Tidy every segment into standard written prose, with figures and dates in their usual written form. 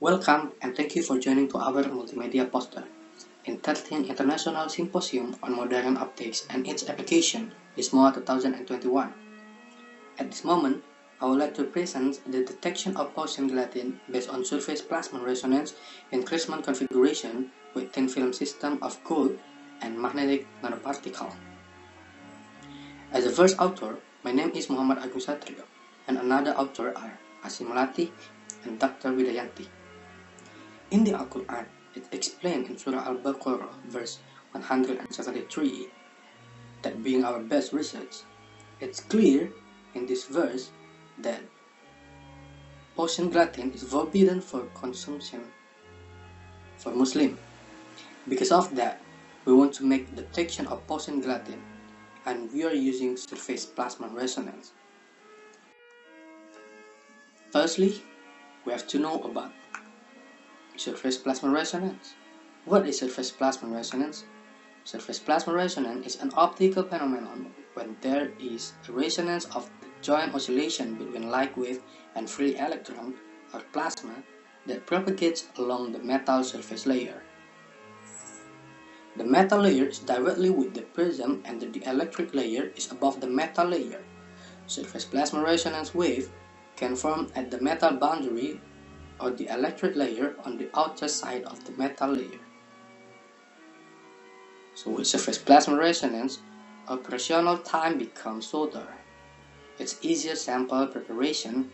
Welcome and thank you for joining to our multimedia poster in 13th International Symposium on Modern Optics and its Application, ISMOA 2021. At this moment, I would like to present the detection of porcine gelatin based on surface plasmon resonance in Christmas configuration with thin film system of gold and magnetic nanoparticle. As the first author, my name is Muhammad Agung Satrio, and another author are Asimulati and Dr. Widayanti. In the Al-Quran, it explained in Surah Al-Baqarah, verse 173, that being our best research, it's clear in this verse that porcine gelatin is forbidden for consumption for Muslim. Because of that, we want to make detection of porcine gelatin, and we are using surface plasmon resonance. Firstly, we have to know about surface plasmon resonance. What is surface plasmon resonance? Surface plasmon resonance is an optical phenomenon when there is a resonance of the joint oscillation between light wave and free electron or plasma that propagates along the metal surface layer. The metal layer is directly with the prism and the dielectric layer is above the metal layer. Surface plasmon resonance wave can form at the metal boundary or the electric layer on the outer side of the metal layer. So with surface plasmon resonance, operational time becomes shorter. It's easier sample preparation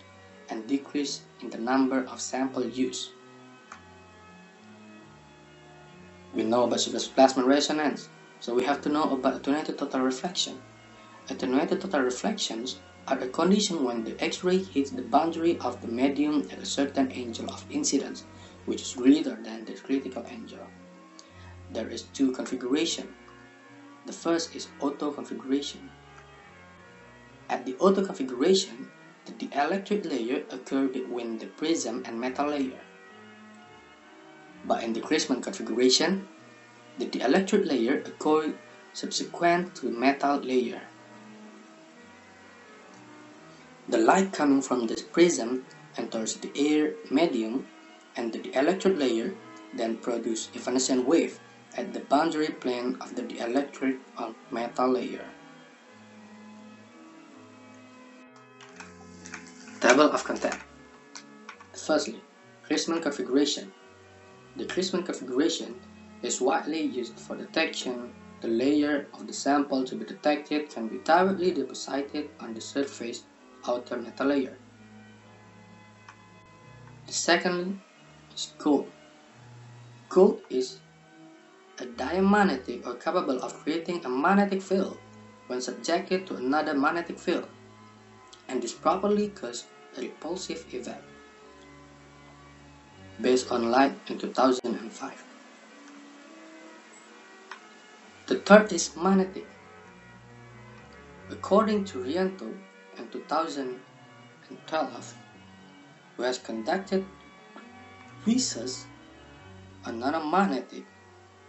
and decrease in the number of samples used. We know about surface plasmon resonance, so we have to know about attenuated total reflection. Attenuated total reflections are a condition when the X-ray hits the boundary of the medium at a certain angle of incidence, which is greater than the critical angle. There is two configurations. The first is auto configuration. At the auto configuration, the dielectric layer occurs between the prism and metal layer. But in the Christmas configuration, the dielectric layer occurs subsequent to the metal layer. The light coming from the prism enters the air medium and the dielectric layer then produces evanescent wave at the boundary plane of the dielectric or metal layer. Table of content. Firstly, Christmas configuration. The Christmas configuration is widely used for detection. The layer of the sample to be detected can be directly deposited on the surface outer metal layer. The second is gold. Gold is a diamagnetic or capable of creating a magnetic field when subjected to another magnetic field, and this properly causes a repulsive effect based on light in 2005. The third is magnetic. According to Rianto, in 2012, who has conducted research on nanomagnetic,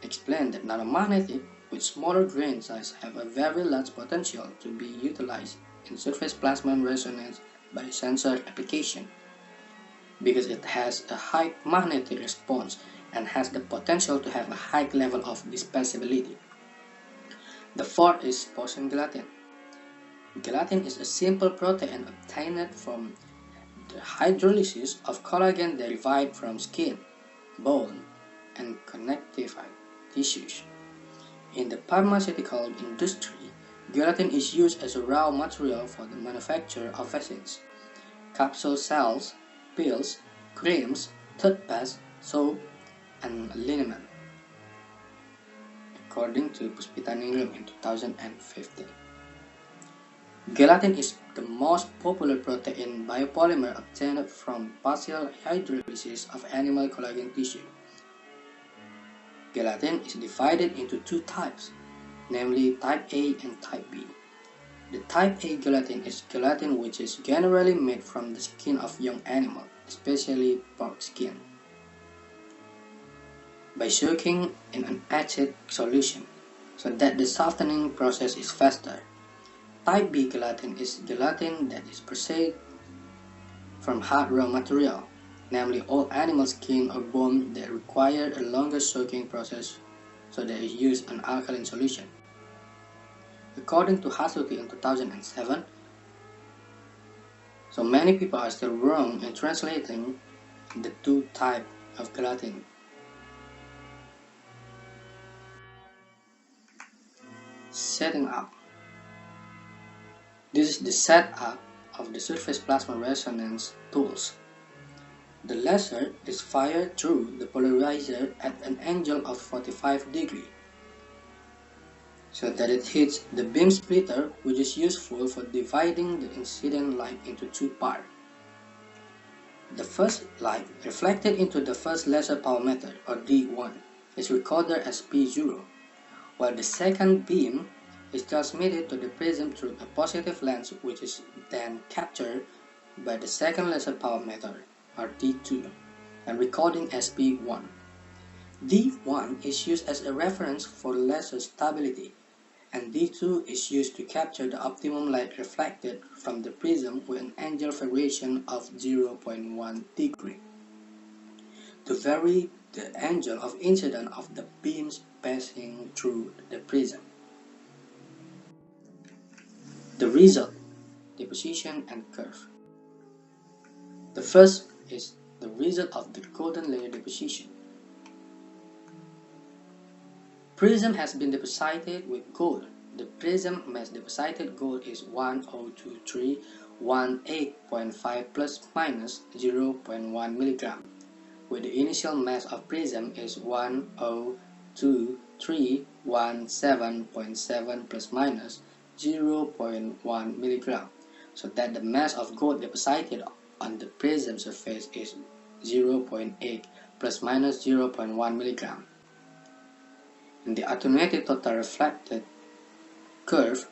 explained that nanomagnetic with smaller grain size have a very large potential to be utilized in surface plasmon resonance by sensor application because it has a high magnetic response and has the potential to have a high level of dispersibility. The fourth is porcine gelatin. Gelatin is a simple protein obtained from the hydrolysis of collagen derived from skin, bone, and connective tissues. In the pharmaceutical industry, gelatin is used as a raw material for the manufacture of vaccines, capsule cells, pills, creams, toothpaste, soap, and liniment, according to Puspitaningrum in 2015. Gelatin is the most popular protein biopolymer obtained from partial hydrolysis of animal collagen tissue. Gelatin is divided into two types, namely type A and type B. The type A gelatin is gelatin which is generally made from the skin of young animals, especially pork skin, by soaking in an acid solution, so that the softening process is faster. Type B gelatin is gelatin that is processed from hard raw material, namely all animal skin or bone that require a longer soaking process, so they use an alkaline solution. According to Hasuki in 2007, so many people are still wrong in translating the two types of gelatin. Setting up. This is the setup of the surface plasmon resonance tools. The laser is fired through the polarizer at an angle of 45 degrees, so that it hits the beam splitter, which is useful for dividing the incident light into two parts. The first light reflected into the first laser power method, or D1, is recorded as P0, while the second beam is transmitted to the prism through a positive lens, which is then captured by the second laser power method, or D2, and recording as P1. D1 is used as a reference for laser stability, and D2 is used to capture the optimum light reflected from the prism with an angle variation of 0.1 degree to vary the angle of incidence of the beams passing through the prism. The result, deposition and curve. The first is the result of the golden layer deposition. Prism has been deposited with gold. The prism mass deposited gold is 102318.5 plus minus 0.1 mg, where the initial mass of prism is 102317.7 plus minus 0.1 mg, so that the mass of gold deposited on the prism surface is 0.8 plus minus 0.1 mg. In the attenuated total reflected curve,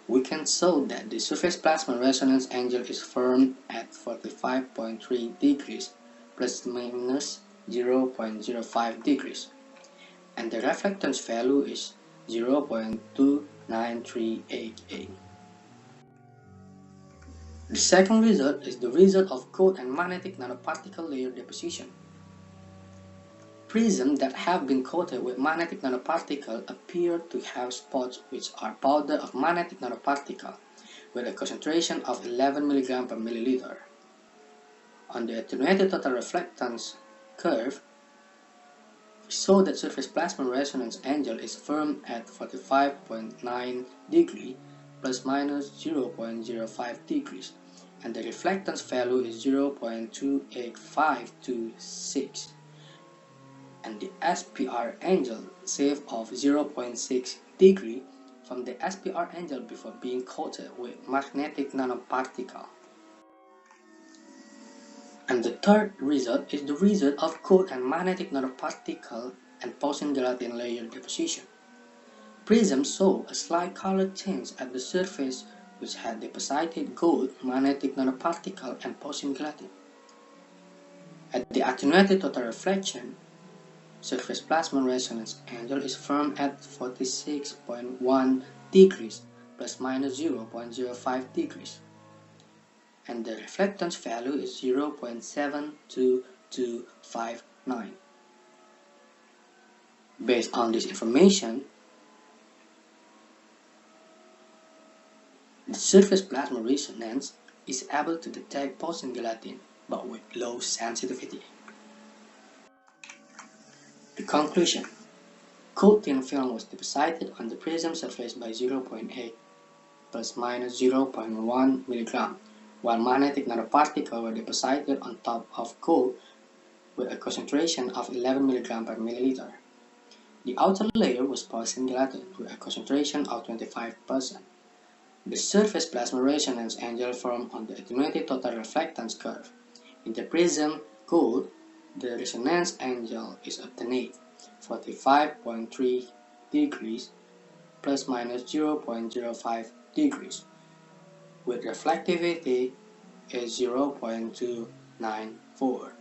we can show that the surface plasmon resonance angle is formed at 45.3 degrees plus minus 0.05 degrees, and the reflectance value is 0.29388. The second result is the result of gold and magnetic nanoparticle layer deposition. Prisms that have been coated with magnetic nanoparticle appear to have spots which are powder of magnetic nanoparticle with a concentration of 11 mg per milliliter. On the attenuated total reflectance curve, we saw that surface plasmon resonance angle is formed at 45.9 degrees plus minus 0.05 degrees, and the reflectance value is 0.28526. And the SPR angle saved of 0.6 degree from the SPR angle before being coated with magnetic nanoparticle. And the third result is the result of gold and magnetic nanoparticle and porcine gelatin layer deposition. Prisms saw a slight color change at the surface which had deposited gold, magnetic nanoparticle, and porcine gelatin. At the attenuated total reflection, surface plasmon resonance angle is formed at 46.1 degrees plus minus 0.05 degrees, and the reflectance value is 0.72259. Based on this information, the surface plasmon resonance is able to detect porcine gelatin, but with low sensitivity. The conclusion: gold thin film was deposited on the prism surface by 0.8 plus minus 0.1 mg, while magnetic nanoparticles were deposited on top of gold with a concentration of 11 mg per milliliter. The outer layer was porcine gelatin with a concentration of 25%. The surface plasmon resonance angle formed on the attenuated total reflectance curve. In the prism gold, the resonance angle is obtained 45.3 degrees plus minus 0.05 degrees, with reflectivity is 0.294.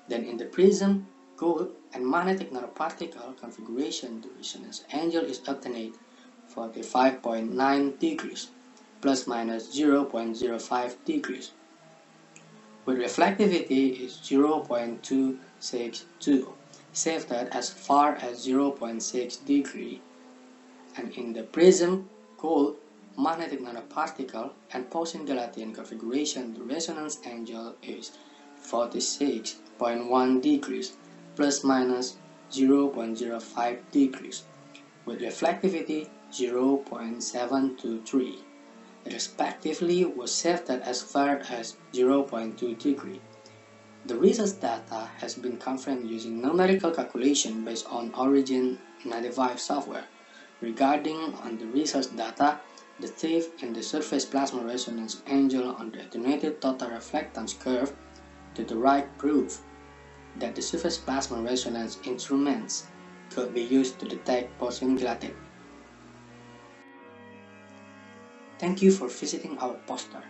Then in the prism gold and magnetic nanoparticle configuration, the resonance angle is obtained 45.9 degrees plus minus 0.05 degrees, with reflectivity is 0.262, shifted as far as 0.6 degree, and in the prism gold magnetic nanoparticle and porcine gelatin configuration, the resonance angle is 46.1 degrees plus minus 0.05 degrees, with reflectivity 0.723. Respectively was shifted as far as 0.2 degree. The research data has been confirmed using numerical calculation based on Origin 95 software. Regarding on the research data, the shift in the surface plasma resonance angle on the attenuated total reflectance curve to the right prove that the surface plasma resonance instruments could be used to detect porcine gelatin. Thank you for visiting our poster.